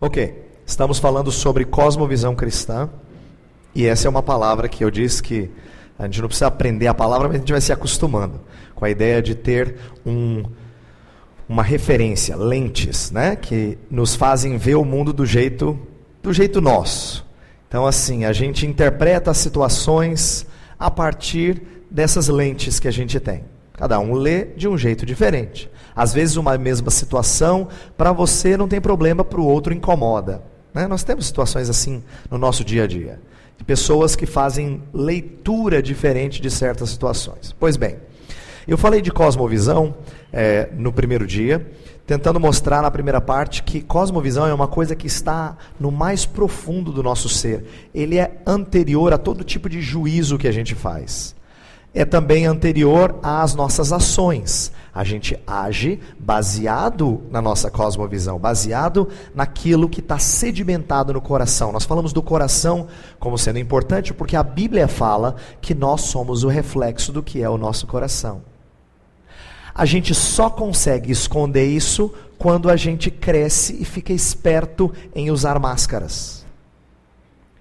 Ok, estamos falando sobre cosmovisão cristã, e essa é uma palavra que eu disse que a gente não precisa aprender a palavra, mas a gente vai se acostumando com a ideia de ter uma referência, lentes, né, que nos fazem ver o mundo do jeito nosso. Então assim, a gente interpreta as situações a partir dessas lentes que a gente tem. Cada um lê de um jeito diferente. Às vezes uma mesma situação, para você não tem problema, para o outro incomoda. Né? Nós temos situações assim no nosso dia a dia. De pessoas que fazem leitura diferente de certas situações. Pois bem, eu falei de cosmovisão no primeiro dia, tentando mostrar na primeira parte que cosmovisão é uma coisa que está no mais profundo do nosso ser. Ele é anterior a todo tipo de juízo que a gente faz. É também anterior às nossas ações. A gente age baseado na nossa cosmovisão, baseado naquilo que está sedimentado no coração. Nós falamos do coração como sendo importante porque a Bíblia fala que nós somos o reflexo do que é o nosso coração. A gente só consegue esconder isso quando a gente cresce e fica esperto em usar máscaras.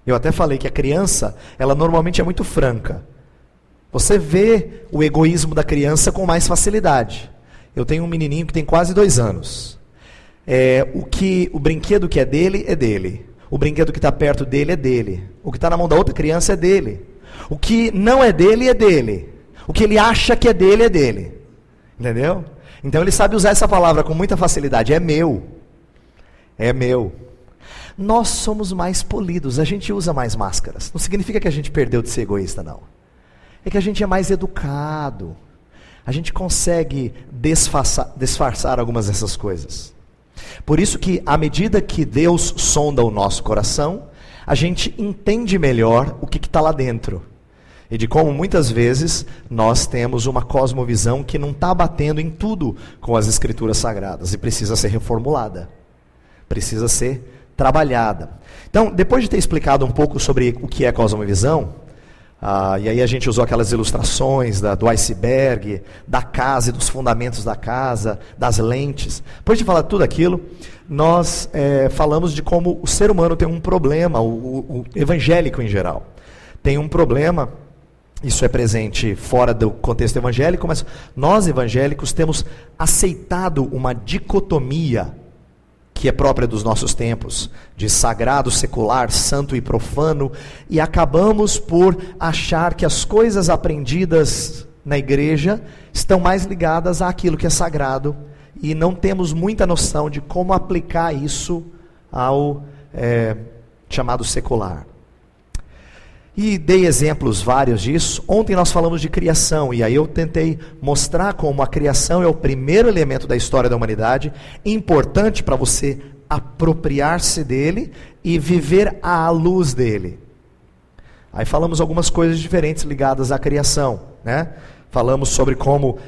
Eu até falei que a criança, ela normalmente é muito franca. Você vê o egoísmo da criança com mais facilidade. Eu tenho um menininho que tem quase 2 anos. O brinquedo que é dele. O brinquedo que está perto dele é dele. O que está na mão da outra criança é dele. O que não é dele é dele. O que ele acha que é dele. Entendeu? Então ele sabe usar essa palavra com muita facilidade. É meu. É meu. Nós somos mais polidos. A gente usa mais máscaras. Não significa que a gente perdeu de ser egoísta, não. É que a gente é mais educado. A gente consegue disfarçar algumas dessas coisas. Por isso que, à medida que Deus sonda o nosso coração, a gente entende melhor o que está lá dentro. E de como muitas vezes nós temos uma cosmovisão que não está batendo em tudo com as Escrituras Sagradas. E precisa ser reformulada. Precisa ser trabalhada. Então, depois de ter explicado um pouco sobre o que é cosmovisão, e aí a gente usou aquelas ilustrações do iceberg, da casa e dos fundamentos da casa, das lentes. Depois de falar tudo aquilo, nós falamos de como o ser humano tem um problema, o evangélico em geral. Tem um problema, isso é presente fora do contexto evangélico, mas nós evangélicos temos aceitado uma dicotomia que é própria dos nossos tempos, de sagrado, secular, santo e profano, e acabamos por achar que as coisas aprendidas na igreja estão mais ligadas àquilo que é sagrado, e não temos muita noção de como aplicar isso ao chamado secular. E dei exemplos vários disso. Ontem nós falamos de criação, e aí eu tentei mostrar como a criação é o primeiro elemento da história da humanidade, importante para você apropriar-se dele e viver à luz dele. Aí falamos algumas coisas diferentes ligadas à criação, né? Falamos sobre como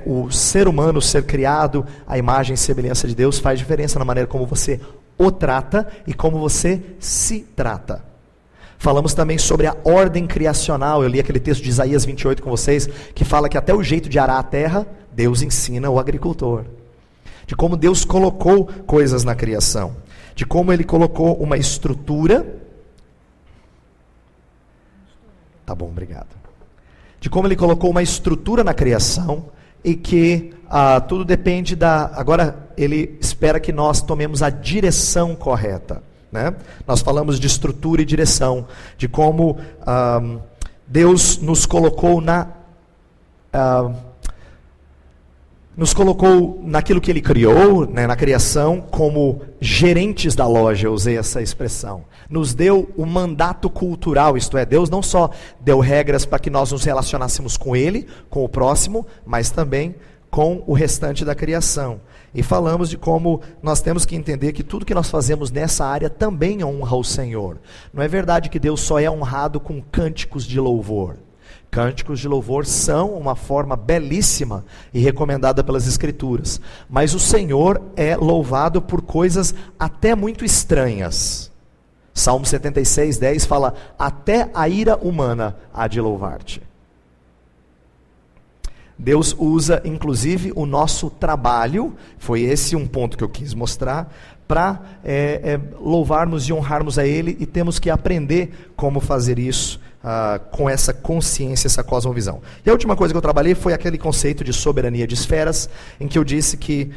o ser humano ser criado à imagem e semelhança de Deus faz diferença na maneira como você o trata e como você se trata. Falamos também sobre a ordem criacional. Eu li aquele texto de Isaías 28 com vocês, que fala que até o jeito de arar a terra, Deus ensina o agricultor. De como Deus colocou coisas na criação. De como Ele colocou uma estrutura. Tá bom, obrigado. De como Ele colocou uma estrutura na criação e que tudo depende agora Ele espera que nós tomemos a direção correta. Né? Nós falamos de estrutura e direção, de como Deus nos colocou naquilo que Ele criou, né, na criação, como gerentes da loja, eu usei essa expressão. Nos deu o mandato cultural, isto é, Deus não só deu regras para que nós nos relacionássemos com Ele, com o próximo, mas também com o restante da criação. E falamos de como nós temos que entender que tudo que nós fazemos nessa área também honra o Senhor. Não é verdade que Deus só é honrado com cânticos de louvor. Cânticos de louvor são uma forma belíssima e recomendada pelas Escrituras. Mas o Senhor é louvado por coisas até muito estranhas. Salmo 76, 10 fala: até a ira humana há de louvar-te. Deus usa, inclusive, o nosso trabalho, foi esse um ponto que eu quis mostrar, para louvarmos e honrarmos a Ele, e temos que aprender como fazer isso com essa consciência, essa cosmovisão. E a última coisa que eu trabalhei foi aquele conceito de soberania de esferas, em que eu disse que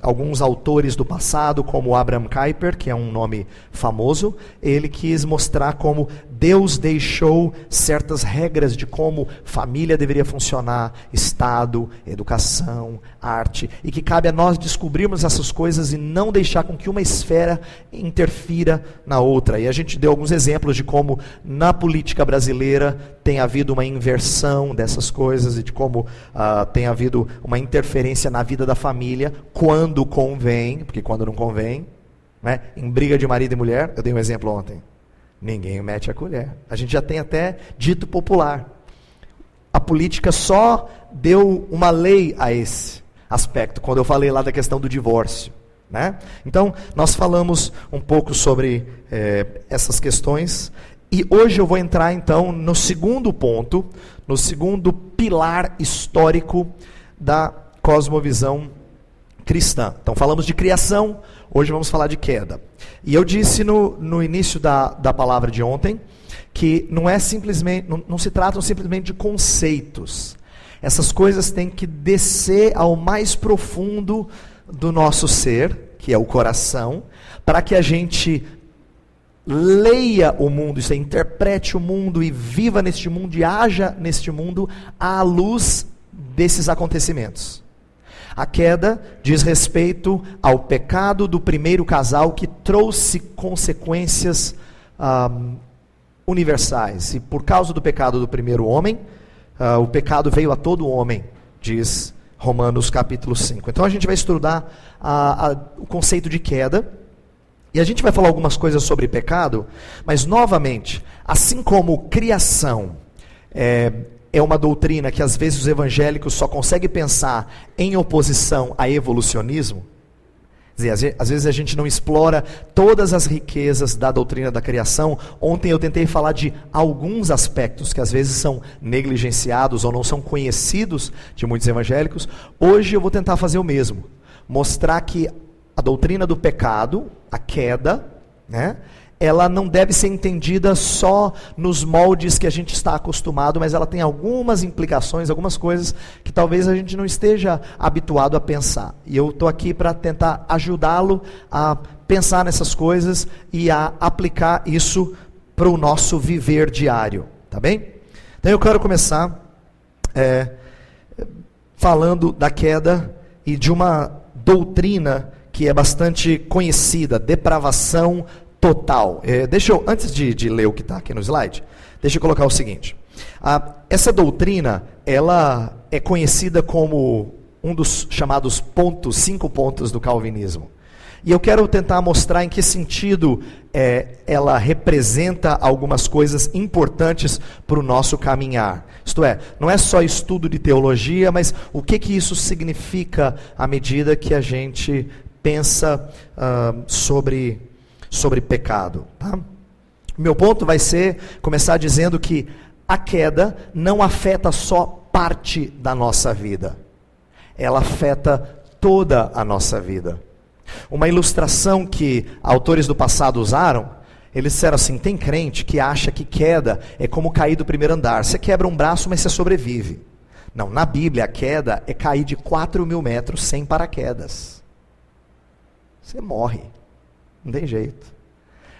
alguns autores do passado, como Abraham Kuyper, que é um nome famoso, ele quis mostrar como Deus deixou certas regras de como família deveria funcionar, Estado, educação, arte, e que cabe a nós descobrirmos essas coisas e não deixar com que uma esfera interfira na outra. E a gente deu alguns exemplos de como na política brasileira tem havido uma inversão dessas coisas e de como tem havido uma interferência na vida da família quando convém, porque quando não convém, né? Em briga de marido e mulher, eu dei um exemplo ontem, ninguém mete a colher. A gente já tem até dito popular. A política só deu uma lei a esse aspecto, quando eu falei lá da questão do divórcio, né? Então, nós falamos um pouco sobre essas questões, e hoje eu vou entrar então no segundo ponto, no segundo pilar histórico da cosmovisão cristã. Então falamos de criação, hoje vamos falar de queda. E eu disse no início da palavra de ontem, que não se tratam simplesmente de conceitos. Essas coisas têm que descer ao mais profundo do nosso ser, que é o coração, para que a gente leia o mundo, isso é, interprete o mundo e viva neste mundo e haja neste mundo à luz desses acontecimentos. A queda diz respeito ao pecado do primeiro casal que trouxe consequências universais. E por causa do pecado do primeiro homem, o pecado veio a todo homem, diz Romanos capítulo 5. Então a gente vai estudar o conceito de queda. E a gente vai falar algumas coisas sobre pecado, mas novamente, assim como criação é uma doutrina que às vezes os evangélicos só conseguem pensar em oposição a evolucionismo, quer dizer, às vezes a gente não explora todas as riquezas da doutrina da criação. Ontem eu tentei falar de alguns aspectos que às vezes são negligenciados ou não são conhecidos de muitos evangélicos. Hoje eu vou tentar fazer o mesmo, mostrar que a doutrina do pecado, a queda, né, ela não deve ser entendida só nos moldes que a gente está acostumado, mas ela tem algumas implicações, algumas coisas que talvez a gente não esteja habituado a pensar. E eu estou aqui para tentar ajudá-lo a pensar nessas coisas e a aplicar isso para o nosso viver diário, tá bem? Então eu quero começar falando da queda e de uma doutrina que é bastante conhecida, depravação total. Antes de ler o que está aqui no slide, deixa eu colocar o seguinte. Essa doutrina, ela é conhecida como um dos chamados 5 pontos do calvinismo. E eu quero tentar mostrar em que sentido ela representa algumas coisas importantes para o nosso caminhar. Isto é, não é só estudo de teologia, mas o que isso significa à medida que a gente pensa sobre pecado. Tá? Meu ponto vai ser começar dizendo que a queda não afeta só parte da nossa vida. Ela afeta toda a nossa vida. Uma ilustração que autores do passado usaram, eles disseram assim: tem crente que acha que queda é como cair do primeiro andar. Você quebra um braço, mas você sobrevive. Não, na Bíblia a queda é cair de 4.000 metros sem paraquedas. Você morre, não tem jeito.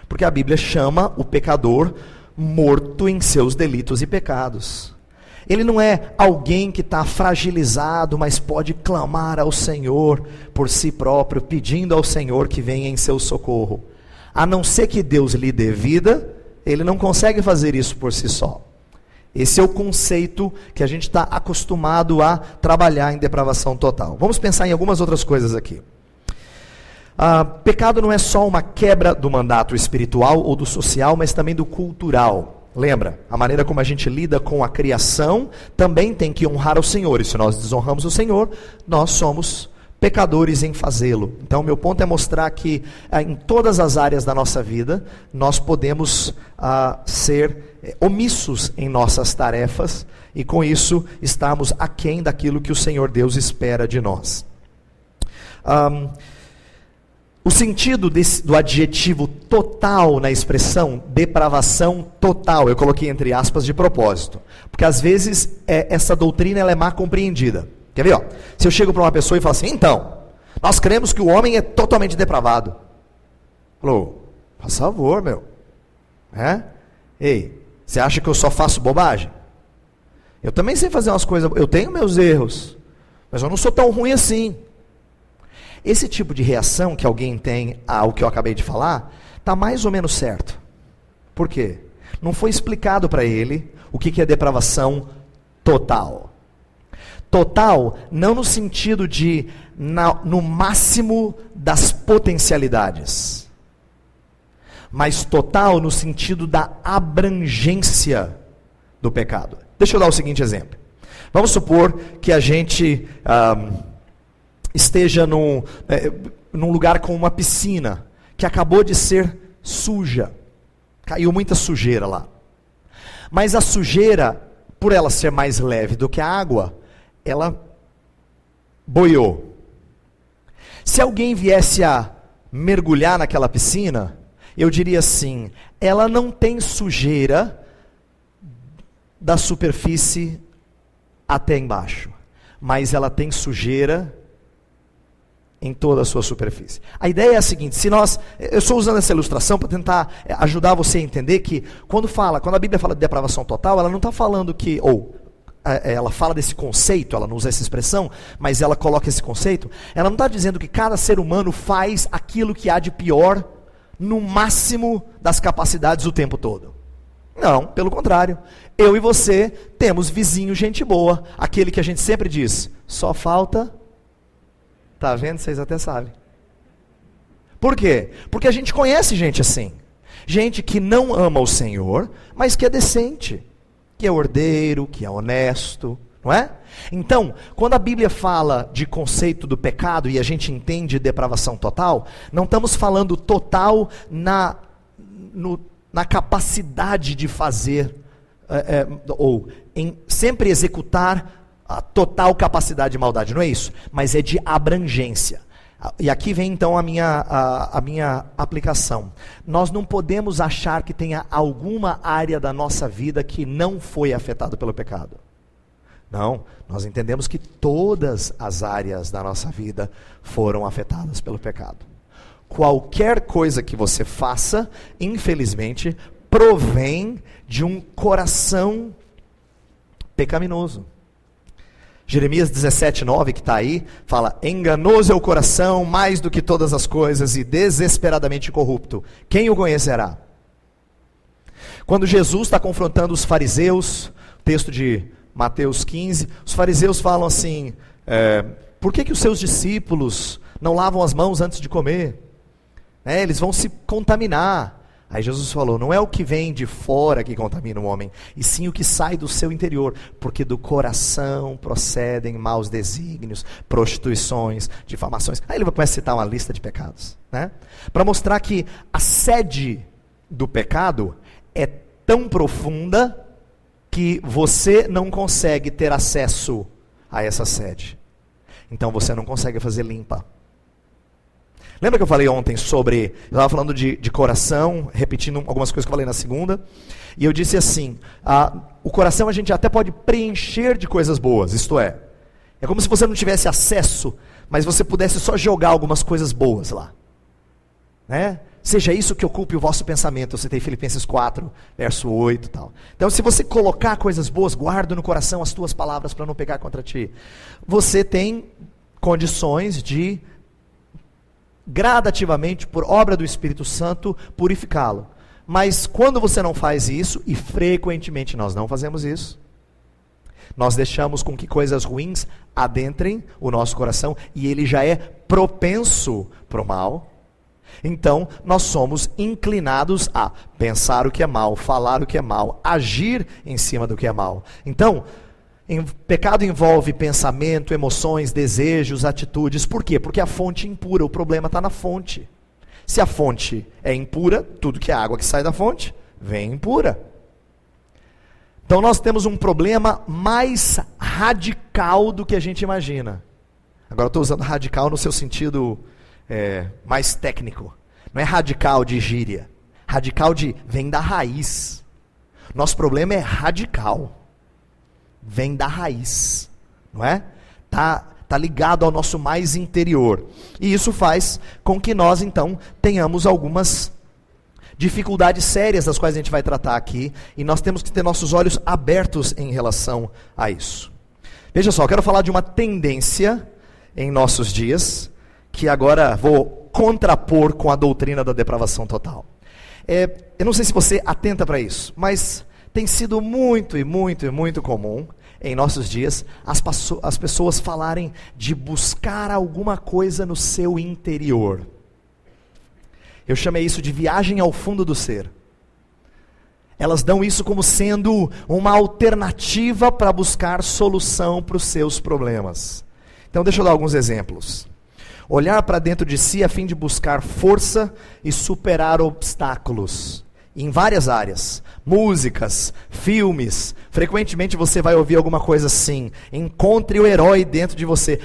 Porque a Bíblia chama o pecador morto em seus delitos e pecados. Ele não é alguém que está fragilizado, mas pode clamar ao Senhor por si próprio, pedindo ao Senhor que venha em seu socorro. A não ser que Deus lhe dê vida, ele não consegue fazer isso por si só. Esse é o conceito que a gente está acostumado a trabalhar em depravação total. Vamos pensar em algumas outras coisas aqui. Pecado não é só uma quebra do mandato espiritual ou do social, mas também do cultural. Lembra? A maneira como a gente lida com a criação também tem que honrar o Senhor. E se nós desonramos o Senhor, nós somos pecadores em fazê-lo. Então, meu ponto é mostrar que em todas as áreas da nossa vida, nós podemos ser omissos em nossas tarefas e com isso estarmos aquém daquilo que o Senhor Deus espera de nós. O sentido do adjetivo total na expressão depravação total, eu coloquei entre aspas de propósito, porque às vezes essa doutrina ela é mal compreendida. Quer ver? Ó? Se eu chego para uma pessoa e falo assim, então, nós cremos que o homem é totalmente depravado. Falou, por favor, meu. Ei, você acha que eu só faço bobagem? Eu também sei fazer umas coisas, eu tenho meus erros, mas eu não sou tão ruim assim. Esse tipo de reação que alguém tem ao que eu acabei de falar, está mais ou menos certo. Por quê? Não foi explicado para ele o que é depravação total. Total, não no sentido de no máximo das potencialidades, mas total no sentido da abrangência do pecado. Deixa eu dar o seguinte exemplo. Vamos supor que a gente esteja num lugar com uma piscina que acabou de ser suja. Caiu muita sujeira lá. Mas a sujeira, por ela ser mais leve do que a água, ela boiou. Se alguém viesse a mergulhar naquela piscina, eu diria assim, ela não tem sujeira da superfície até embaixo, mas ela tem sujeira em toda a sua superfície. A ideia é a seguinte, eu estou usando essa ilustração para tentar ajudar você a entender que quando a Bíblia fala de depravação total, ela não está falando que, ela fala desse conceito, ela não usa essa expressão, mas ela coloca esse conceito, ela não está dizendo que cada ser humano faz aquilo que há de pior no máximo das capacidades o tempo todo. Não, pelo contrário. Eu e você temos vizinho gente boa, aquele que a gente sempre diz, só falta... Tá vendo? Vocês até sabem. Por quê? Porque a gente conhece gente assim. Gente que não ama o Senhor, mas que é decente, que é ordeiro, que é honesto, não é? Então, quando a Bíblia fala de conceito do pecado e a gente entende depravação total, não estamos falando total na capacidade de fazer, ou em sempre executar a total capacidade de maldade, não é isso, mas é de abrangência. E aqui vem então a minha aplicação. Nós não podemos achar que tenha alguma área da nossa vida que não foi afetada pelo pecado. Não, nós entendemos que todas as áreas da nossa vida foram afetadas pelo pecado. Qualquer coisa que você faça, infelizmente, provém de um coração pecaminoso. Jeremias 17:9, que está aí, fala, enganoso é o coração mais do que todas as coisas e desesperadamente corrupto. Quem o conhecerá? Quando Jesus está confrontando os fariseus, texto de Mateus 15, os fariseus falam assim, por que os seus discípulos não lavam as mãos antes de comer? Eles vão se contaminar. Aí Jesus falou, não é o que vem de fora que contamina o homem, e sim o que sai do seu interior, porque do coração procedem maus desígnios, prostituições, difamações. Aí ele vai começar a citar uma lista de pecados, né? Para mostrar que a sede do pecado é tão profunda que você não consegue ter acesso a essa sede. Então você não consegue fazer limpa. Lembra que eu falei ontem sobre, eu estava falando de coração, repetindo algumas coisas que eu falei na segunda, e eu disse assim, o coração a gente até pode preencher de coisas boas, isto é como se você não tivesse acesso, mas você pudesse só jogar algumas coisas boas lá, né? Seja isso que ocupe o vosso pensamento, eu citei Filipenses 4, verso 8 e tal. Então se você colocar coisas boas, guarda no coração as tuas palavras para não pecar contra ti, você tem condições de gradativamente, por obra do Espírito Santo, purificá-lo. Mas quando você não faz isso, e frequentemente nós não fazemos isso, nós deixamos com que coisas ruins adentrem o nosso coração, e ele já é propenso para o mal. Então, nós somos inclinados a pensar o que é mal, falar o que é mal, agir em cima do que é mal. Então, pecado envolve pensamento, emoções, desejos, atitudes. Por quê? Porque a fonte é impura, o problema está na fonte. Se a fonte é impura, tudo que é água que sai da fonte, vem impura. Então nós temos um problema mais radical do que a gente imagina. Agora eu estou usando radical no seu sentido mais técnico. Não é radical de gíria. Radical vem da raiz. Nosso problema é radical. Vem da raiz. Não é? Tá ligado ao nosso mais interior. E isso faz com que nós, então, tenhamos algumas dificuldades sérias das quais a gente vai tratar aqui. E nós temos que ter nossos olhos abertos em relação a isso. Veja só, eu quero falar de uma tendência em nossos dias, que agora vou contrapor com a doutrina da depravação total. Eu não sei se você atenta para isso, mas tem sido muito comum em nossos dias as pessoas falarem de buscar alguma coisa no seu interior. Eu chamei isso de viagem ao fundo do ser. Elas dão isso como sendo uma alternativa para buscar solução para os seus problemas. Então deixa eu dar alguns exemplos. Olhar para dentro de si a fim de buscar força e superar obstáculos. Em várias áreas. Músicas, filmes. Frequentemente você vai ouvir alguma coisa assim. Encontre o herói dentro de você.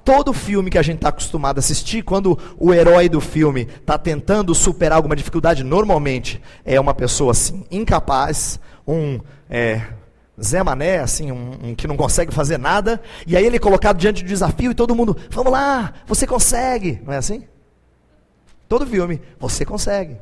Todo filme que a gente está acostumado a assistir, quando o herói do filme está tentando superar alguma dificuldade, normalmente é uma pessoa assim, incapaz, Zé Mané, assim, um que não consegue fazer nada, e aí ele é colocado diante do desafio e todo mundo, vamos lá, você consegue, não é assim? Todo filme, você consegue.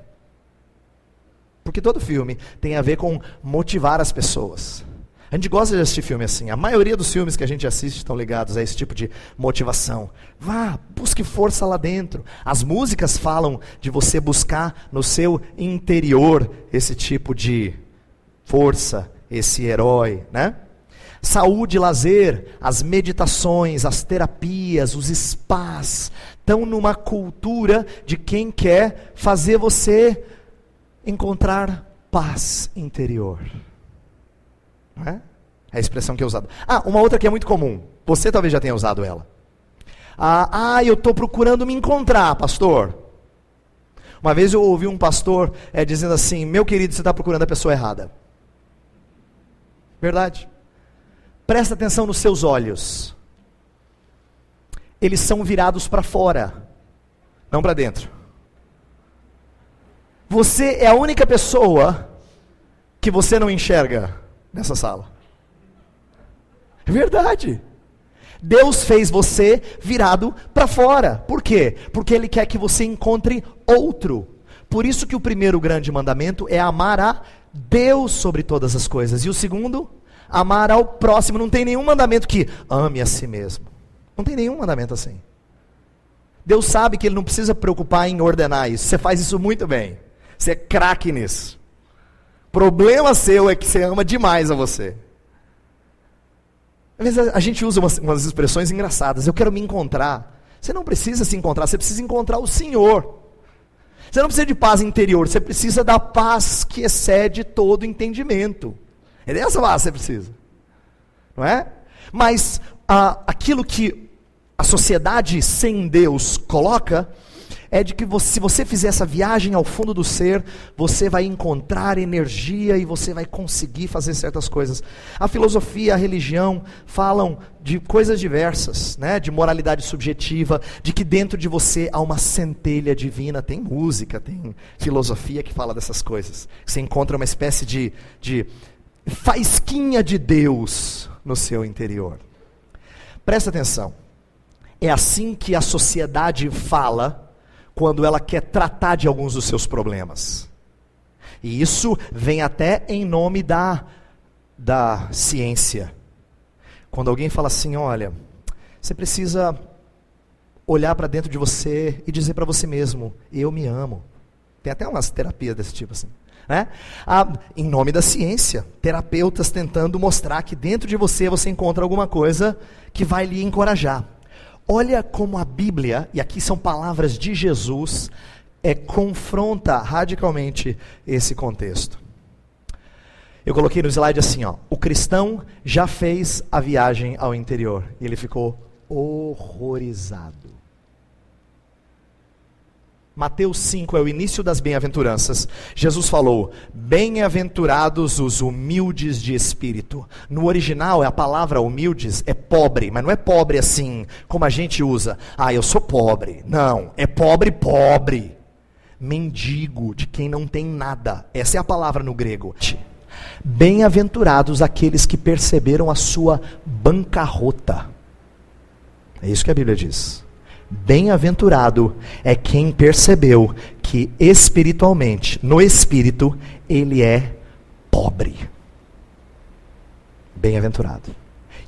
Porque todo filme tem a ver com motivar as pessoas. A gente gosta de assistir filme assim, a maioria dos filmes que a gente assiste estão ligados a esse tipo de motivação. Vá, busque força lá dentro. As músicas falam de você buscar no seu interior esse tipo de força, esse herói, né? Saúde, lazer, as meditações, as terapias, os spas, estão numa cultura de quem quer fazer você encontrar paz interior. Não é? É a expressão que é usada. Uma outra que é muito comum, você talvez já tenha usado ela. Eu estou procurando me encontrar, pastor. Uma vez eu ouvi um pastor dizendo assim, meu querido, você está procurando a pessoa errada. Verdade. Presta atenção nos seus olhos. Eles são virados para fora, não para dentro. Você é a única pessoa que você não enxerga nessa sala. É verdade. Deus fez você virado para fora. Por quê? Porque Ele quer que você encontre outro. Por isso que o primeiro grande mandamento é amar a Deus sobre todas as coisas. E o segundo, amar ao próximo. Não tem nenhum mandamento que ame a si mesmo. Não tem nenhum mandamento assim. Deus sabe que Ele não precisa preocupar em ordenar isso. Você faz isso muito bem. Você é craque nisso. Problema seu é que você ama demais a você. Às vezes a gente usa umas expressões engraçadas. Eu quero me encontrar. Você não precisa se encontrar, você precisa encontrar o Senhor. Você não precisa de paz interior, você precisa da paz que excede todo entendimento. É dessa paz que você precisa. Não é? Mas aquilo que a sociedade sem Deus coloca é de que se você fizer essa viagem ao fundo do ser, você vai encontrar energia e você vai conseguir fazer certas coisas. A filosofia, a religião falam de coisas diversas, né? De moralidade subjetiva, de que dentro de você há uma centelha divina. Tem música, tem filosofia que fala dessas coisas. Você encontra uma espécie de faísquinha de Deus no seu interior. Presta atenção. É assim que a sociedade fala quando ela quer tratar de alguns dos seus problemas. E isso vem até em nome da ciência. Quando alguém fala assim, olha, você precisa olhar para dentro de você e dizer para você mesmo, eu me amo. Tem até umas terapias desse tipo assim. Né? Em nome da ciência, terapeutas tentando mostrar que dentro de você encontra alguma coisa que vai lhe encorajar. Olha como a Bíblia, e aqui são palavras de Jesus, confronta radicalmente esse contexto. Eu coloquei no slide assim, o cristão já fez a viagem ao interior, e ele ficou horrorizado. Mateus 5 é o início das bem-aventuranças. Jesus falou: bem-aventurados os humildes de espírito. No original, a palavra humildes é pobre, mas não é pobre assim, como a gente usa. Ah, eu sou pobre. Não, é pobre, pobre. Mendigo, de quem não tem nada. Essa é a palavra no grego. Bem-aventurados aqueles que perceberam a sua bancarrota. É isso que a Bíblia diz. Bem-aventurado é quem percebeu que espiritualmente, no espírito, ele é pobre. Bem-aventurado.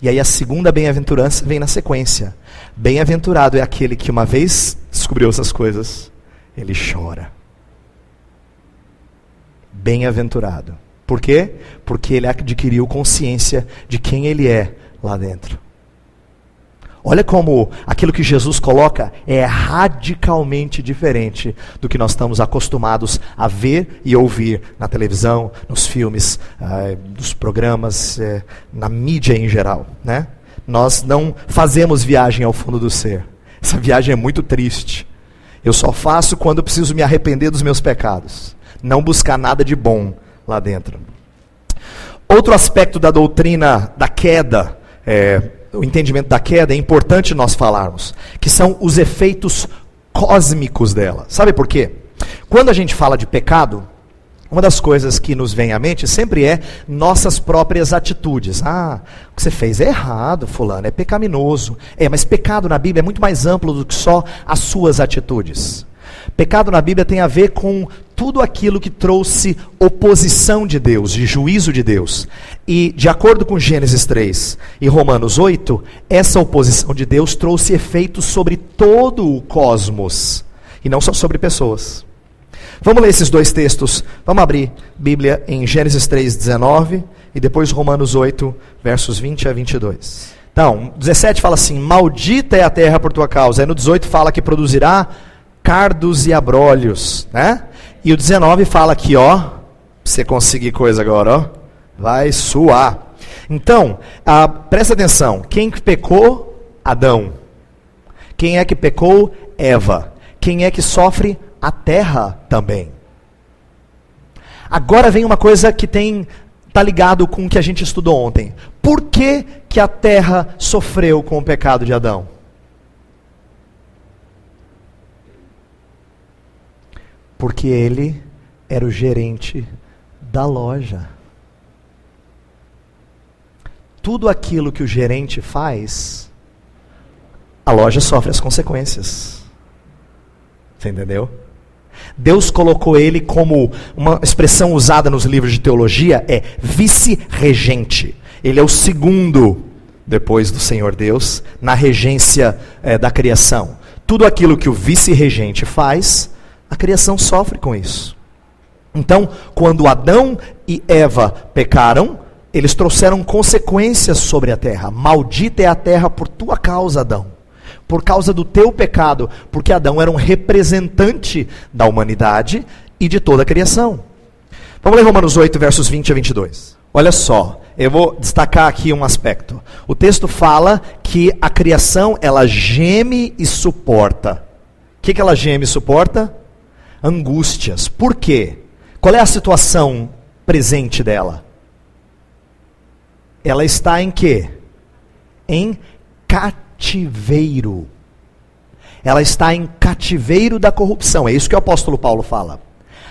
E aí a segunda bem-aventurança vem na sequência. Bem-aventurado é aquele que uma vez descobriu essas coisas, ele chora. Bem-aventurado. Por quê? Porque ele adquiriu consciência de quem ele é lá dentro. Olha como aquilo que Jesus coloca é radicalmente diferente do que nós estamos acostumados a ver e ouvir na televisão, nos filmes, nos programas, na mídia em geral, né? Nós não fazemos viagem ao fundo do ser. Essa viagem é muito triste. Eu só faço quando eu preciso me arrepender dos meus pecados. Não buscar nada de bom lá dentro. Outro aspecto da doutrina da queda, o entendimento da queda, é importante nós falarmos, que são os efeitos cósmicos dela. Sabe por quê? Quando a gente fala de pecado, uma das coisas que nos vem à mente sempre é nossas próprias atitudes. Ah, o que você fez é errado, fulano, é pecaminoso. Mas pecado na Bíblia é muito mais amplo do que só as suas atitudes. Pecado na Bíblia tem a ver com tudo aquilo que trouxe oposição de Deus, de juízo de Deus. E de acordo com Gênesis 3 e Romanos 8, essa oposição de Deus trouxe efeitos sobre todo o cosmos, e não só sobre pessoas. Vamos ler esses dois textos. Vamos abrir Bíblia em Gênesis 3:19 e depois Romanos 8, versos 20 a 22. Então, 17 fala assim: maldita é a terra por tua causa. Aí no 18 fala que produzirá cardos e abrolhos, né? E o 19 fala aqui, ó, pra você conseguir coisa agora, ó, vai suar. Então, presta atenção, quem que pecou? Tá Quem é que pecou? Eva. Quem é que sofre? A terra também. Agora vem uma coisa que tá ligado com o que a gente estudou ontem. Por que que a terra sofreu com o pecado de Adão? Porque ele era o gerente da loja. Tudo aquilo que o gerente faz, a loja sofre as consequências. Você entendeu? Deus colocou ele como, uma expressão usada nos livros de teologia, é vice-regente. Ele é o segundo, depois do Senhor Deus, na regência da criação. Tudo aquilo que o vice-regente faz, a criação sofre com isso. Então, quando Adão e Eva pecaram, eles trouxeram consequências sobre a terra. Maldita é a terra por tua causa, Adão. Por causa do teu pecado. Porque Adão era um representante da humanidade e de toda a criação. Vamos ler Romanos 8, versos 20 a 22. Olha só, eu vou destacar aqui um aspecto. O texto fala que a criação, ela geme e suporta. O que ela geme e suporta? Angústias. Por quê? Qual é a situação presente dela? Ela está em quê? Em cativeiro. Ela está em cativeiro da corrupção. É isso que o apóstolo Paulo fala.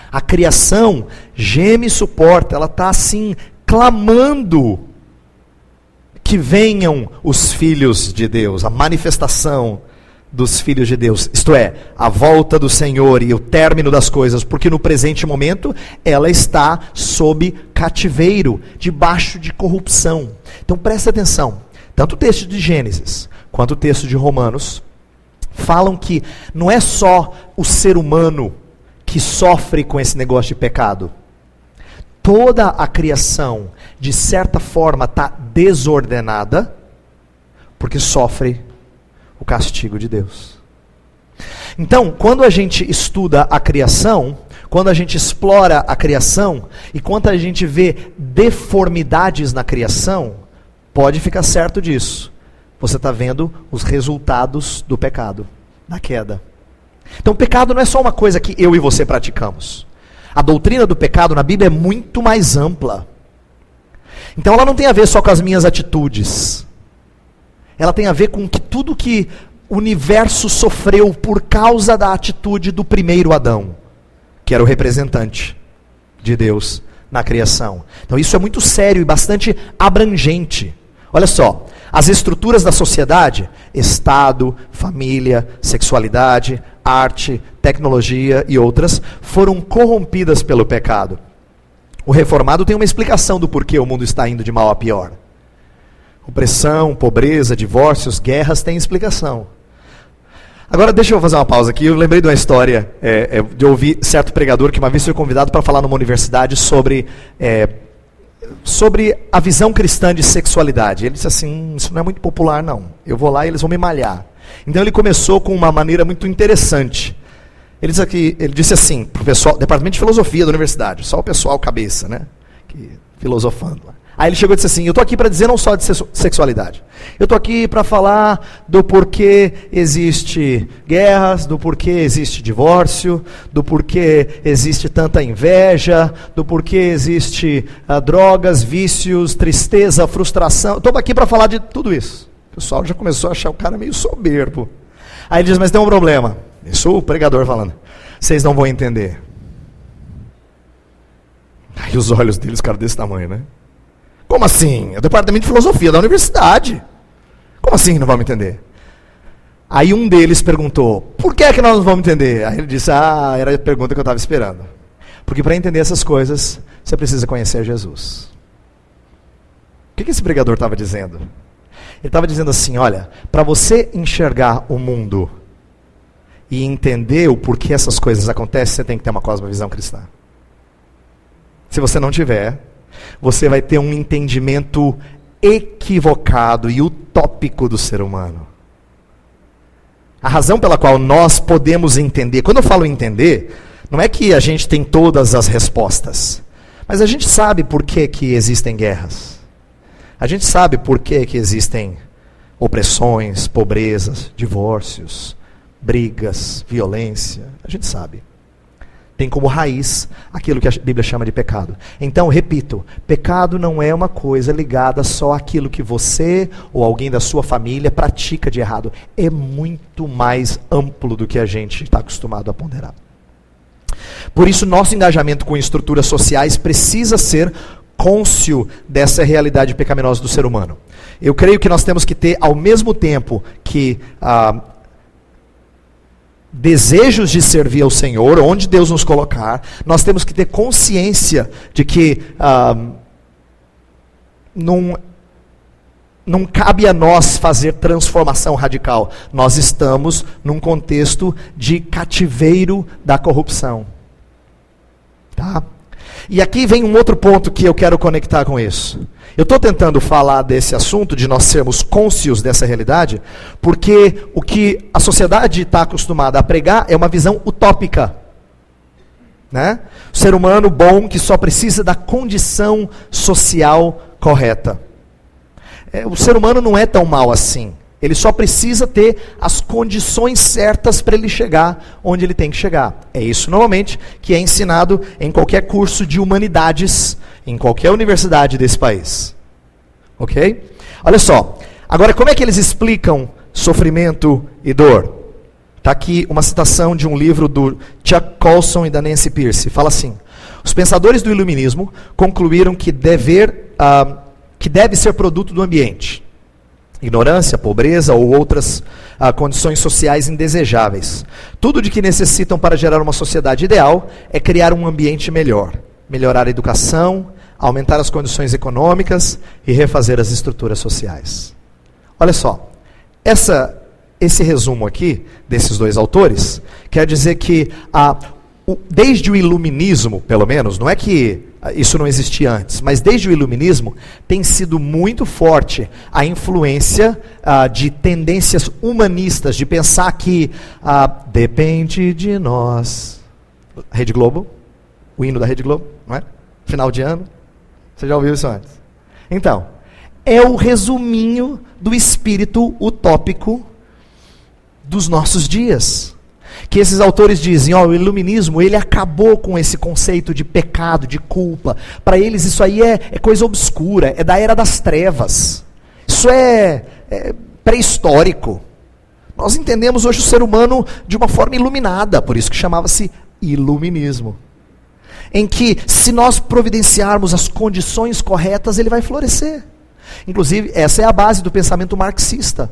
A criação geme e suporta. Ela está assim, clamando que venham os filhos de Deus, a manifestação dos filhos de Deus, isto é, a volta do Senhor e o término das coisas, porque no presente momento ela está sob cativeiro, debaixo de corrupção. Então presta atenção, tanto o texto de Gênesis quanto o texto de Romanos falam que não é só o ser humano que sofre com esse negócio de pecado. Toda a criação, de certa forma, está desordenada, porque sofre o castigo de Deus. Então, quando a gente estuda a criação, quando a gente explora a criação, e quando a gente vê deformidades na criação, pode ficar certo disso. Você está vendo os resultados do pecado, da queda. Então, o pecado não é só uma coisa que eu e você praticamos. A doutrina do pecado na Bíblia é muito mais ampla. Então, ela não tem a ver só com as minhas atitudes. Ela tem a ver com tudo que o universo sofreu por causa da atitude do primeiro Adão, que era o representante de Deus na criação. Então, isso é muito sério e bastante abrangente. Olha só, as estruturas da sociedade, Estado, família, sexualidade, arte, tecnologia e outras, foram corrompidas pelo pecado. O reformado tem uma explicação do porquê o mundo está indo de mal a pior. Opressão, pobreza, divórcios, guerras têm explicação. Agora deixa eu fazer uma pausa aqui. Eu lembrei de uma história de ouvir certo pregador que uma vez foi convidado para falar numa universidade sobre a visão cristã de sexualidade. Ele disse assim, isso não é muito popular não, eu vou lá e eles vão me malhar. Então ele começou com uma maneira muito interessante. Ele disse assim, para o pessoal, departamento de filosofia da universidade, só o pessoal cabeça, né, filosofando lá. Aí ele chegou e disse assim, eu estou aqui para dizer não só de sexualidade, eu estou aqui para falar do porquê existe guerras, do porquê existe divórcio, do porquê existe tanta inveja, do porquê existe drogas, vícios, tristeza, frustração. Estou aqui para falar de tudo isso. O pessoal já começou a achar o cara meio soberbo. Aí ele diz, mas tem um problema. Isso o pregador falando. Vocês não vão entender. Aí os olhos deles ficaram desse tamanho, né? Como assim? É o departamento de filosofia da universidade. Como assim não vamos entender? Aí um deles perguntou, por que é que nós não vamos entender? Aí ele disse, era a pergunta que eu estava esperando. Porque para entender essas coisas, você precisa conhecer Jesus. O que esse pregador estava dizendo? Ele estava dizendo assim, olha, para você enxergar o mundo e entender o porquê essas coisas acontecem, você tem que ter uma cosmovisão cristã. Se você não tiver, você vai ter um entendimento equivocado e utópico do ser humano. A razão pela qual nós podemos entender, quando eu falo entender, não é que a gente tem todas as respostas, mas a gente sabe por que existem guerras. A gente sabe por que existem opressões, pobrezas, divórcios, brigas, violência. A gente sabe. Tem como raiz aquilo que a Bíblia chama de pecado. Então, repito, pecado não é uma coisa ligada só àquilo que você ou alguém da sua família pratica de errado. É muito mais amplo do que a gente está acostumado a ponderar. Por isso, nosso engajamento com estruturas sociais precisa ser cônscio dessa realidade pecaminosa do ser humano. Eu creio que nós temos que ter, ao mesmo tempo que desejos de servir ao Senhor, onde Deus nos colocar, nós temos que ter consciência de que não cabe a nós fazer transformação radical. Nós estamos num contexto de cativeiro da corrupção. Tá? E aqui vem um outro ponto que eu quero conectar com isso. Eu estou tentando falar desse assunto, de nós sermos cônscios dessa realidade, porque o que a sociedade está acostumada a pregar é uma visão utópica. Né? O ser humano bom que só precisa da condição social correta. O ser humano não é tão mau assim. Ele só precisa ter as condições certas para ele chegar onde ele tem que chegar. É isso normalmente que é ensinado em qualquer curso de humanidades, em qualquer universidade desse país. Ok? Olha só, agora como é que eles explicam sofrimento e dor? Está aqui uma citação de um livro do Chuck Colson e da Nancy Pearce. Fala assim, os pensadores do iluminismo concluíram que deve ser produto do ambiente. Ignorância, pobreza ou outras condições sociais indesejáveis. Tudo de que necessitam para gerar uma sociedade ideal é criar um ambiente melhor, melhorar a educação, aumentar as condições econômicas e refazer as estruturas sociais. Olha só, esse resumo aqui, desses dois autores, quer dizer que desde o iluminismo, pelo menos, não é que isso não existia antes, mas desde o iluminismo tem sido muito forte a influência de tendências humanistas, de pensar que depende de nós. Rede Globo, o hino da Rede Globo, não é? Final de ano, você já ouviu isso antes? Então, é o resuminho do espírito utópico dos nossos dias. Que esses autores dizem, o iluminismo, ele acabou com esse conceito de pecado, de culpa. Para eles isso aí é coisa obscura, é da era das trevas. Isso é pré-histórico. Nós entendemos hoje o ser humano de uma forma iluminada, por isso que chamava-se iluminismo. Em que, se nós providenciarmos as condições corretas, ele vai florescer. Inclusive, essa é a base do pensamento marxista,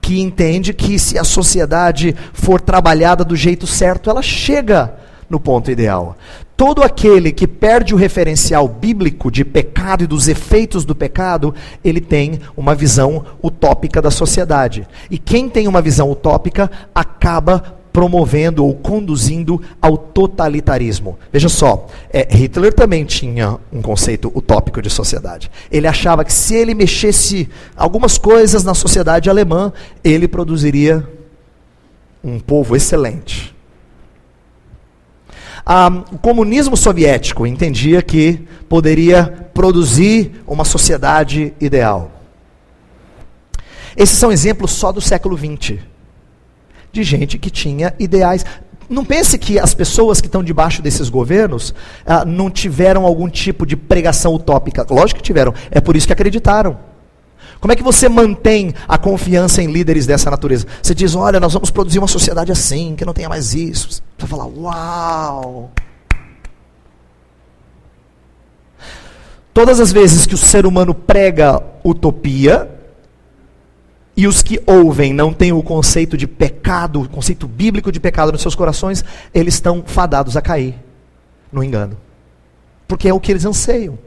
que entende que se a sociedade for trabalhada do jeito certo, ela chega no ponto ideal. Todo aquele que perde o referencial bíblico de pecado e dos efeitos do pecado, ele tem uma visão utópica da sociedade. E quem tem uma visão utópica acaba promovendo ou conduzindo ao totalitarismo. Veja só, Hitler também tinha um conceito utópico de sociedade. Ele achava que se ele mexesse algumas coisas na sociedade alemã, ele produziria um povo excelente. O comunismo soviético entendia que poderia produzir uma sociedade ideal. Esses são exemplos só do século XX. De gente que tinha ideais. Não pense que as pessoas que estão debaixo desses governos não tiveram algum tipo de pregação utópica. Lógico que tiveram, é por isso que acreditaram. Como é que você mantém a confiança em líderes dessa natureza? Você diz, olha, nós vamos produzir uma sociedade assim, que não tenha mais isso. Você vai falar, uau! Todas as vezes que o ser humano prega utopia, e os que ouvem não têm o conceito de pecado, o conceito bíblico de pecado nos seus corações, eles estão fadados a cair no engano. Porque é o que eles anseiam.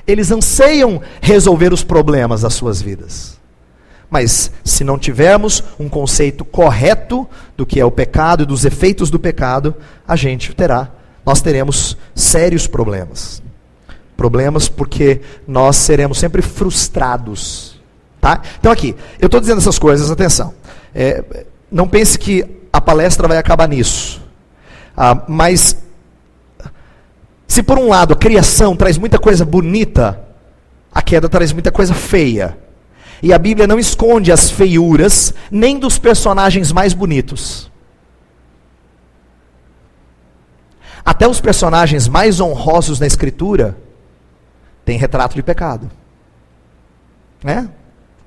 Eles anseiam resolver os problemas das suas vidas. Mas se não tivermos um conceito correto do que é o pecado e dos efeitos do pecado, nós teremos sérios problemas. Problemas porque nós seremos sempre frustrados. Tá? Então aqui, eu estou dizendo essas coisas, atenção, não pense que a palestra vai acabar nisso, mas se por um lado a criação traz muita coisa bonita, a queda traz muita coisa feia, e a Bíblia não esconde as feiuras, nem dos personagens mais bonitos. Até os personagens mais honrosos na Escritura têm retrato de pecado, né?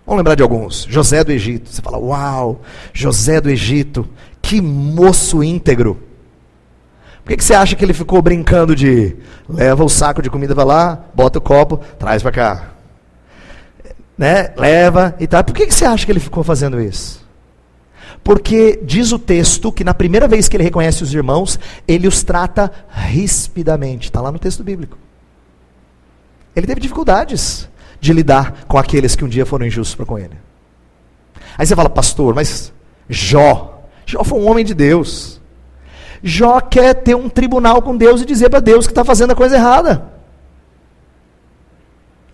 Vamos lembrar de alguns. José do Egito. Você fala, uau, José do Egito, que moço íntegro. Por que você acha que ele ficou brincando de leva o saco de comida, vai lá, bota o copo, traz para cá. Né? Leva e tal. Por que você acha que ele ficou fazendo isso? Porque diz o texto que na primeira vez que ele reconhece os irmãos, ele os trata rispidamente. Está lá no texto bíblico. Ele teve dificuldades de lidar com aqueles que um dia foram injustos para com ele. Aí você fala, pastor, mas Jó foi um homem de Deus. Jó quer ter um tribunal com Deus e dizer para Deus que está fazendo a coisa errada.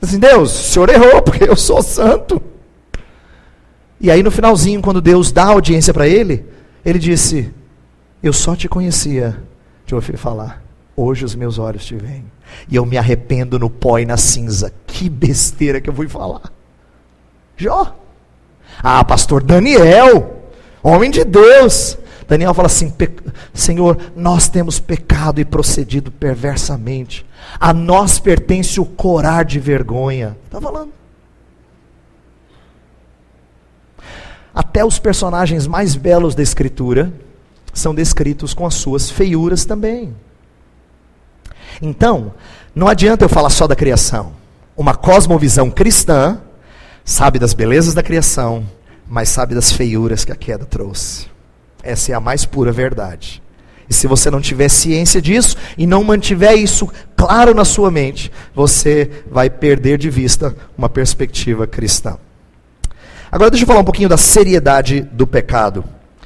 Assim, Deus, o senhor errou, porque eu sou santo. E aí no finalzinho, quando Deus dá audiência para ele, ele disse, eu só te conhecia de ouvir falar, hoje os meus olhos te veem. E eu me arrependo no pó e na cinza. Que besteira que eu fui falar. Jó. Pastor Daniel, homem de Deus. Daniel fala assim, Senhor, nós temos pecado e procedido perversamente. A nós pertence o corar de vergonha. Está falando. Até os personagens mais belos da Escritura são descritos com as suas feiuras também. Então, não adianta eu falar só da criação. Uma cosmovisão cristã sabe das belezas da criação, mas sabe das feiuras que a queda trouxe. Essa é a mais pura verdade. E se você não tiver ciência disso e não mantiver isso claro na sua mente, você vai perder de vista uma perspectiva cristã. Agora deixa eu falar um pouquinho da seriedade do pecado,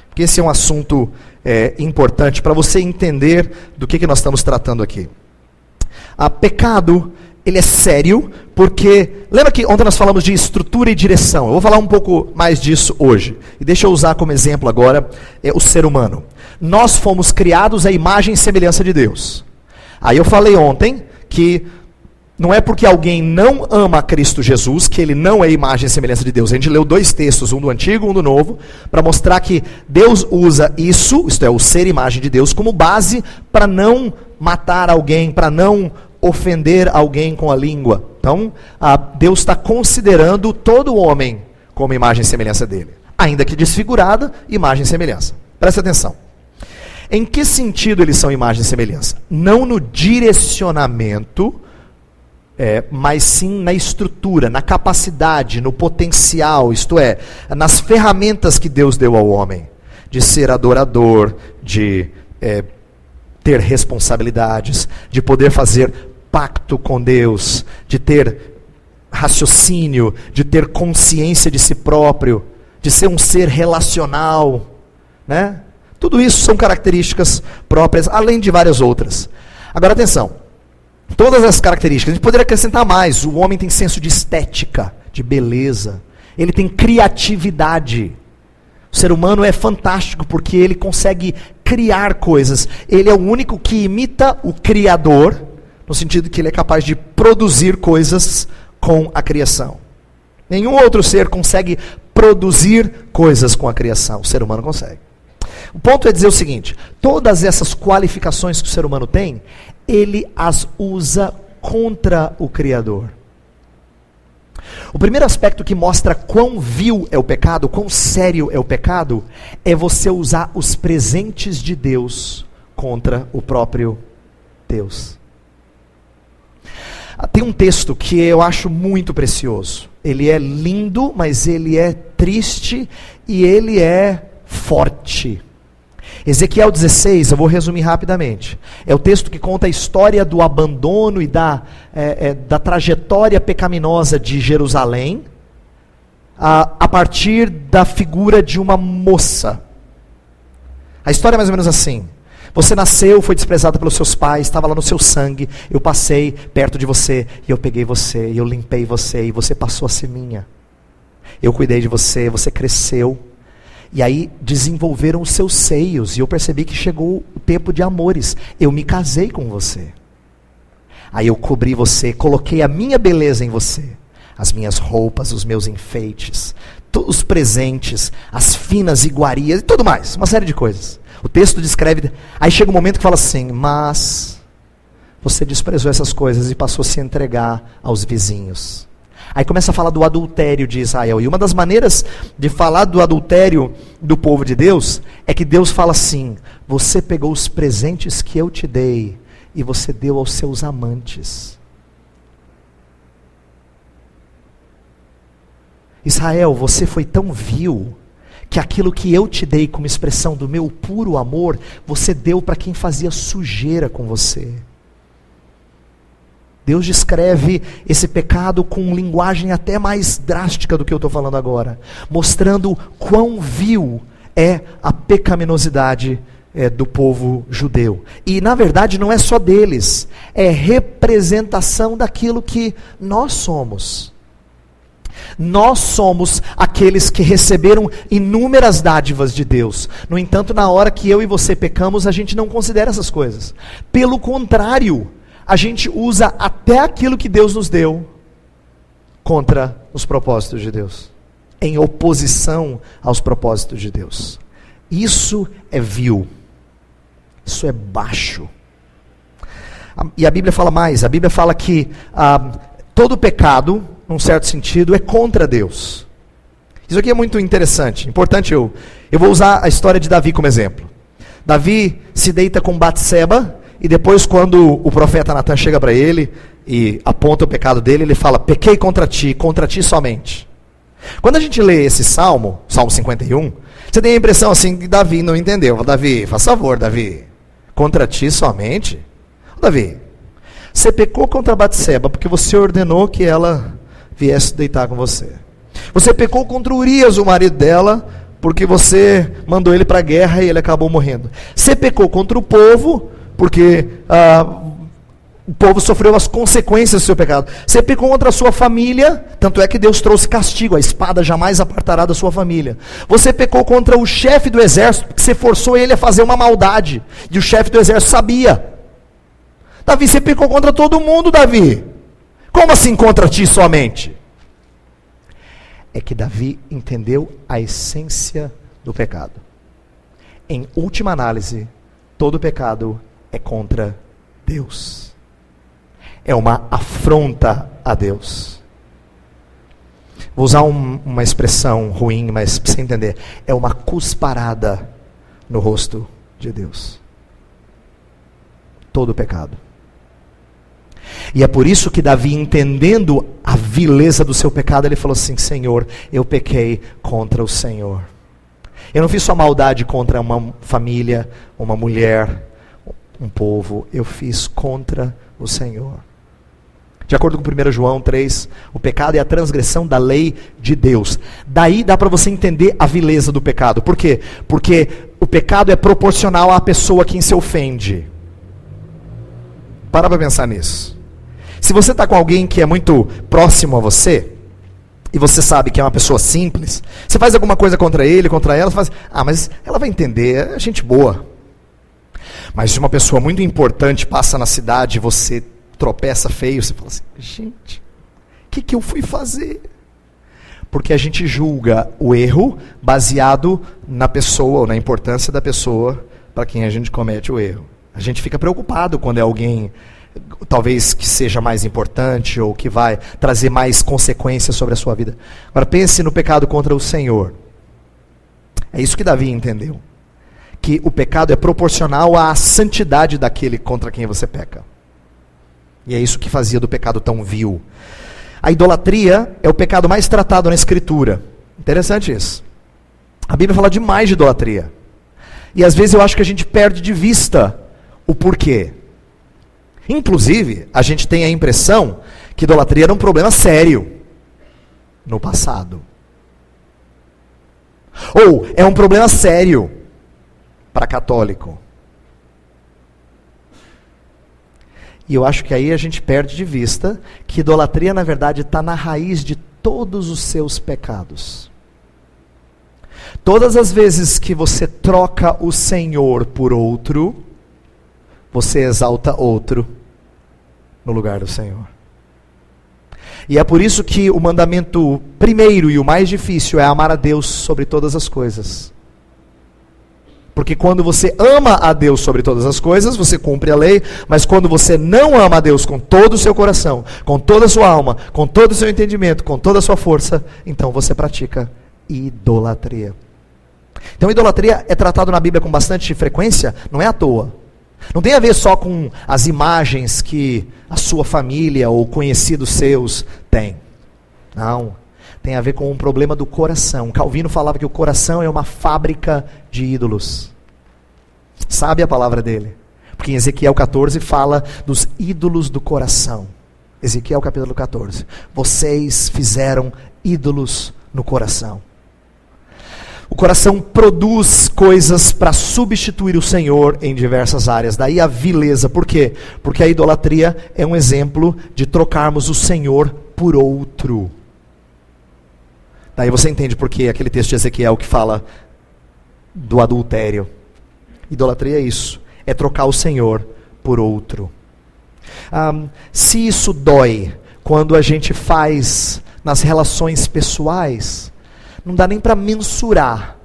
porque esse é um assunto importante para você entender do que nós estamos tratando aqui. Pecado, ele é sério, porque, lembra que ontem nós falamos de estrutura e direção, eu vou falar um pouco mais disso hoje, e deixa eu usar como exemplo agora, o ser humano. Nós fomos criados à imagem e semelhança de Deus. Aí eu falei ontem que Não é porque alguém não ama Cristo Jesus que ele não é imagem e semelhança de Deus. A gente leu 2 textos, um do Antigo e um do Novo, para mostrar que Deus usa isso, isto é, o ser imagem de Deus, como base para não matar alguém, para não ofender alguém com a língua. Então, Deus está considerando todo homem como imagem e semelhança dele. Ainda que desfigurada, imagem e semelhança. Presta atenção. Em que sentido eles são imagem e semelhança? Não no direcionamento, mas sim na estrutura, na capacidade, no potencial, isto é, nas ferramentas que Deus deu ao homem, de ser adorador, de ter responsabilidades, de poder fazer pacto com Deus, de ter raciocínio, de ter consciência de si próprio, de ser um ser relacional, né? Tudo isso são características próprias, além de várias outras. Agora atenção, todas as características, a gente poderia acrescentar mais. O homem tem senso de estética, de beleza, ele tem criatividade. O ser humano é fantástico porque ele consegue criar coisas. Ele é o único que imita o Criador, no sentido que ele é capaz de produzir coisas com a criação. Nenhum outro ser consegue produzir coisas com a criação. O ser humano consegue. O ponto é dizer o seguinte: todas essas qualificações que o ser humano tem, ele as usa contra o Criador. O primeiro aspecto que mostra quão vil é o pecado, quão sério é o pecado, é você usar os presentes de Deus contra o próprio Deus. Tem um texto que eu acho muito precioso. Ele é lindo, mas ele é triste e ele é forte. Ezequiel 16, eu vou resumir rapidamente. É o texto que conta a história do abandono e da trajetória pecaminosa de Jerusalém, a partir da figura de uma moça. A história é mais ou menos assim: você nasceu, foi desprezado pelos seus pais, estava lá no seu sangue, eu passei perto de você, e eu peguei você, e eu limpei você, e você passou a ser minha. Eu cuidei de você, você cresceu, e aí desenvolveram os seus seios, e eu percebi que chegou o tempo de amores. Eu me casei com você. Aí eu cobri você, coloquei a minha beleza em você, as minhas roupas, os meus enfeites, os presentes, as finas iguarias, e tudo mais, uma série de coisas. O texto descreve, aí chega um momento que fala assim: mas você desprezou essas coisas e passou a se entregar aos vizinhos. Aí começa a falar do adultério de Israel. E uma das maneiras de falar do adultério do povo de Deus é que Deus fala assim: você pegou os presentes que eu te dei e você deu aos seus amantes. Israel, você foi tão vil que aquilo que eu te dei como expressão do meu puro amor, você deu para quem fazia sujeira com você. Deus descreve esse pecado com linguagem até mais drástica do que eu estou falando agora, mostrando quão vil é a pecaminosidade do povo judeu. E na verdade não é só deles, é representação daquilo que nós somos. Nós somos aqueles que receberam inúmeras dádivas de Deus. No entanto, na hora que eu e você pecamos, a gente não considera essas coisas. Pelo contrário, a gente usa até aquilo que Deus nos deu contra os propósitos de Deus, em oposição aos propósitos de Deus. Isso é vil. Isso é baixo. E a Bíblia fala mais. A Bíblia fala que todo pecado, num certo sentido, é contra Deus. Isso aqui é muito interessante, importante. Eu vou usar a história de Davi como exemplo. Davi se deita com Batseba, e depois quando o profeta Natan chega para ele e aponta o pecado dele, ele fala: pequei contra ti somente. Quando a gente lê esse Salmo 51, você tem a impressão assim que Davi não entendeu. Davi, faz favor, Davi, contra ti somente? Davi, você pecou contra Batseba porque você ordenou que ela viesse deitar com você. Você pecou contra Urias, o marido dela, porque você mandou ele para a guerra e ele acabou morrendo. Você pecou contra o povo, porque o povo sofreu as consequências do seu pecado. Você pecou contra a sua família, tanto é que Deus trouxe castigo: a espada jamais apartará da sua família. Você pecou contra o chefe do exército, porque você forçou ele a fazer uma maldade, e o chefe do exército sabia. Davi, você pecou contra todo mundo, Davi. Como assim contra ti somente? É que Davi entendeu a essência do pecado. Em última análise, todo pecado é contra Deus. É uma afronta a Deus. Vou usar uma expressão ruim, mas para você entender. É uma cusparada no rosto de Deus. Todo pecado. E é por isso que Davi, entendendo a vileza do seu pecado, ele falou assim: Senhor, eu pequei contra o Senhor. Eu não fiz só maldade contra uma família, uma mulher, um povo. Eu fiz contra o Senhor. De acordo com 1 João 3, o pecado é a transgressão da lei de Deus. Daí dá para você entender a vileza do pecado. Por quê? Porque o pecado é proporcional à pessoa a quem se ofende. Para pensar nisso. Se você está com alguém que é muito próximo a você, e você sabe que é uma pessoa simples, você faz alguma coisa contra ele, contra ela, você faz, mas ela vai entender, é gente boa. Mas se uma pessoa muito importante passa na cidade e você tropeça feio, você fala assim: gente, o que eu fui fazer? Porque a gente julga o erro baseado na pessoa, ou na importância da pessoa para quem a gente comete o erro. A gente fica preocupado quando é alguém, talvez que seja mais importante, ou que vai trazer mais consequências sobre a sua vida. Agora pense no pecado contra o Senhor. É isso que Davi entendeu. Que o pecado é proporcional à santidade daquele contra quem você peca. E é isso que fazia do pecado tão vil. A idolatria é o pecado mais tratado na Escritura. Interessante isso. A Bíblia fala demais de idolatria. E às vezes eu acho que a gente perde de vista o porquê. Inclusive, a gente tem a impressão que idolatria era um problema sério no passado. Ou é um problema sério para católico. E eu acho que aí a gente perde de vista que idolatria, na verdade, está na raiz de todos os seus pecados. Todas as vezes que você troca o Senhor por outro, você exalta outro no lugar do Senhor. E é por isso que o mandamento primeiro e o mais difícil é amar a Deus sobre todas as coisas. Porque quando você ama a Deus sobre todas as coisas, você cumpre a lei, mas quando você não ama a Deus com todo o seu coração, com toda a sua alma, com todo o seu entendimento, com toda a sua força, então você pratica idolatria. Então idolatria é tratado na Bíblia com bastante frequência, não é à toa. Não tem a ver só com as imagens que a sua família ou conhecidos seus têm. Não. Tem a ver com um problema do coração. Calvino falava que o coração é uma fábrica de ídolos. Sabe a palavra dele? Porque em Ezequiel 14 fala dos ídolos do coração. Ezequiel capítulo 14. Vocês fizeram ídolos no coração. O coração produz coisas para substituir o Senhor em diversas áreas. Daí a vileza. Por quê? Porque a idolatria é um exemplo de trocarmos o Senhor por outro. Daí você entende por que aquele texto de Ezequiel que fala do adultério. Idolatria é isso. É trocar o Senhor por outro. Se isso dói quando a gente faz nas relações pessoais, não dá nem para mensurar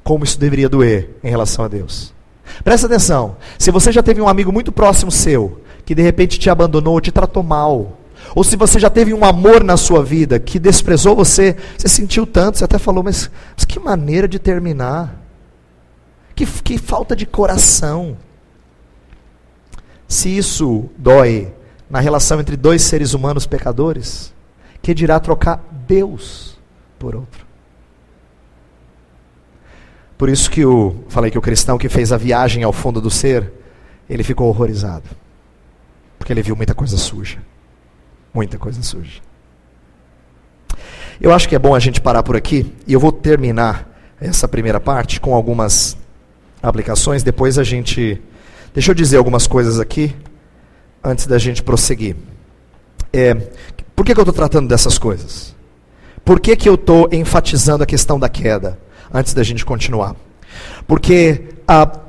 como isso deveria doer em relação a Deus. Presta atenção. Se você já teve um amigo muito próximo seu, que de repente te abandonou, te tratou mal, ou se você já teve um amor na sua vida que desprezou você, você sentiu tanto, você até falou, mas que maneira de terminar. Que falta de coração. Se isso dói na relação entre dois seres humanos pecadores, que dirá trocar Deus por outro. Por isso que falei que o cristão que fez a viagem ao fundo do ser, ele ficou horrorizado. Porque ele viu muita coisa suja. Muita coisa suja. Eu acho que é bom a gente parar por aqui, e eu vou terminar essa primeira parte com algumas aplicações, depois a gente... Deixa eu dizer algumas coisas aqui, antes da gente prosseguir. Por que eu estou tratando dessas coisas? Por que eu estou enfatizando a questão da queda, antes da gente continuar? Porque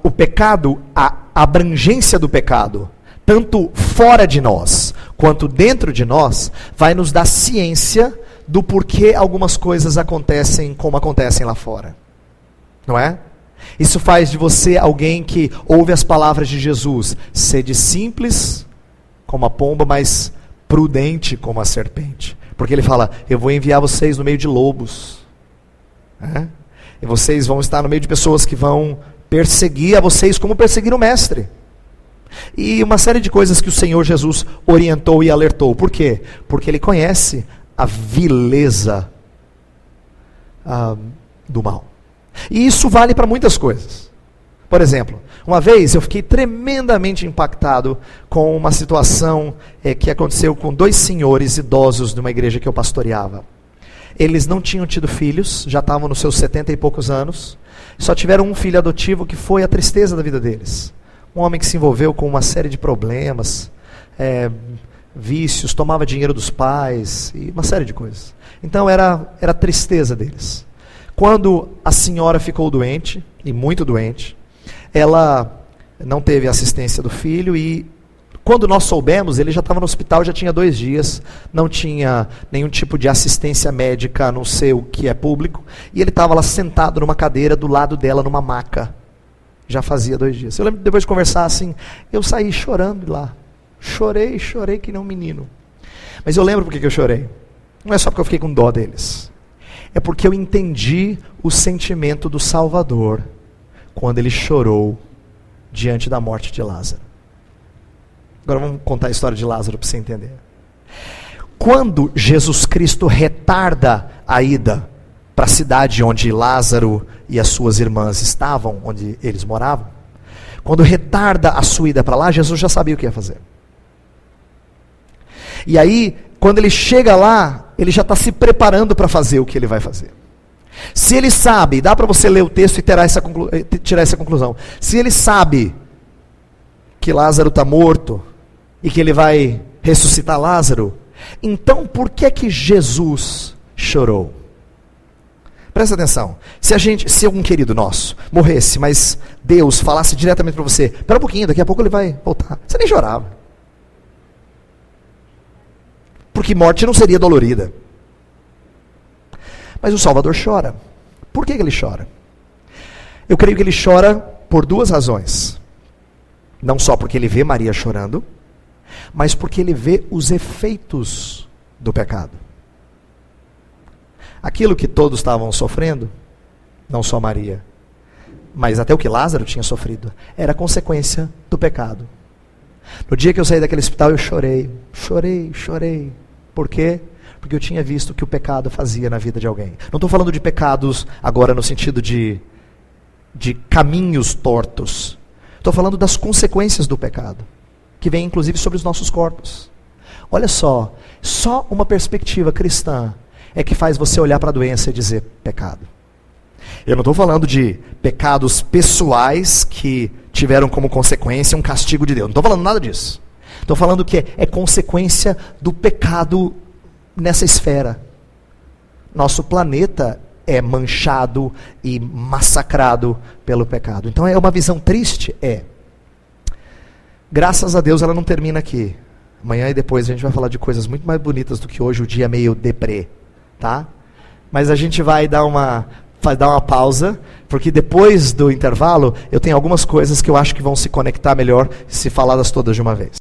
o pecado, a abrangência do pecado, tanto fora de nós, quanto dentro de nós, vai nos dar ciência do porquê algumas coisas acontecem como acontecem lá fora. Não é? Isso faz de você alguém que ouve as palavras de Jesus. Sede simples como a pomba, mas prudente como a serpente. Porque ele fala, eu vou enviar vocês no meio de lobos. E vocês vão estar no meio de pessoas que vão perseguir a vocês como perseguir o mestre. E uma série de coisas que o Senhor Jesus orientou e alertou. Por quê? Porque ele conhece a vileza do mal. E isso vale para muitas coisas. Por exemplo, uma vez eu fiquei tremendamente impactado com uma situação que aconteceu com 2 senhores idosos de uma igreja que eu pastoreava. Eles não tinham tido filhos, já estavam nos seus 70 e poucos anos, só tiveram um filho adotivo que foi a tristeza da vida deles. Um homem que se envolveu com uma série de problemas, vícios, tomava dinheiro dos pais, e uma série de coisas. Então era a tristeza deles. Quando a senhora ficou doente, e muito doente, ela não teve assistência do filho, e quando nós soubemos, ele já estava no hospital, já tinha 2 dias, não tinha nenhum tipo de assistência médica, a não ser o que é público, e ele estava lá sentado numa cadeira, do lado dela, numa maca, já fazia 2 dias. Eu lembro, depois de conversar assim, eu saí chorando de lá, chorei que nem um menino. Mas eu lembro por que eu chorei, não é só porque eu fiquei com dó deles, é porque eu entendi o sentimento do Salvador, quando ele chorou diante da morte de Lázaro. Agora vamos contar a história de Lázaro para você entender. Quando Jesus Cristo retarda a ida para a cidade onde Lázaro e as suas irmãs estavam, onde eles moravam, quando retarda a sua ida para lá, Jesus já sabia o que ia fazer. E aí, quando ele chega lá, ele já está se preparando para fazer o que ele vai fazer. Se ele sabe, dá para você ler o texto e tirar essa conclusão. Se ele sabe que Lázaro está morto e que ele vai ressuscitar Lázaro, então por que Jesus chorou? Presta atenção. Se algum querido nosso morresse, mas Deus falasse diretamente para você, espera um pouquinho, daqui a pouco ele vai voltar, você nem chorava. Porque morte não seria dolorida. Mas o Salvador chora. Por que ele chora? Eu creio que ele chora por 2 razões. Não só porque ele vê Maria chorando, mas porque ele vê os efeitos do pecado. Aquilo que todos estavam sofrendo, não só Maria, mas até o que Lázaro tinha sofrido, era consequência do pecado. No dia que eu saí daquele hospital eu chorei. Por quê? Porque eu tinha visto o que o pecado fazia na vida de alguém. Não estou falando de pecados agora no sentido de caminhos tortos. Estou falando das consequências do pecado, que vem inclusive sobre os nossos corpos. Olha só uma perspectiva cristã é que faz você olhar para a doença e dizer pecado. Eu não estou falando de pecados pessoais que tiveram como consequência um castigo de Deus. Não estou falando nada disso. Estou falando que é consequência do pecado nessa esfera. Nosso planeta é manchado e massacrado pelo pecado. Então é uma visão triste? É. Graças a Deus ela não termina aqui. Amanhã e depois a gente vai falar de coisas muito mais bonitas do que hoje, o dia meio deprê, tá? Mas a gente vai dar uma pausa, porque depois do intervalo eu tenho algumas coisas que eu acho que vão se conectar melhor se faladas todas de uma vez.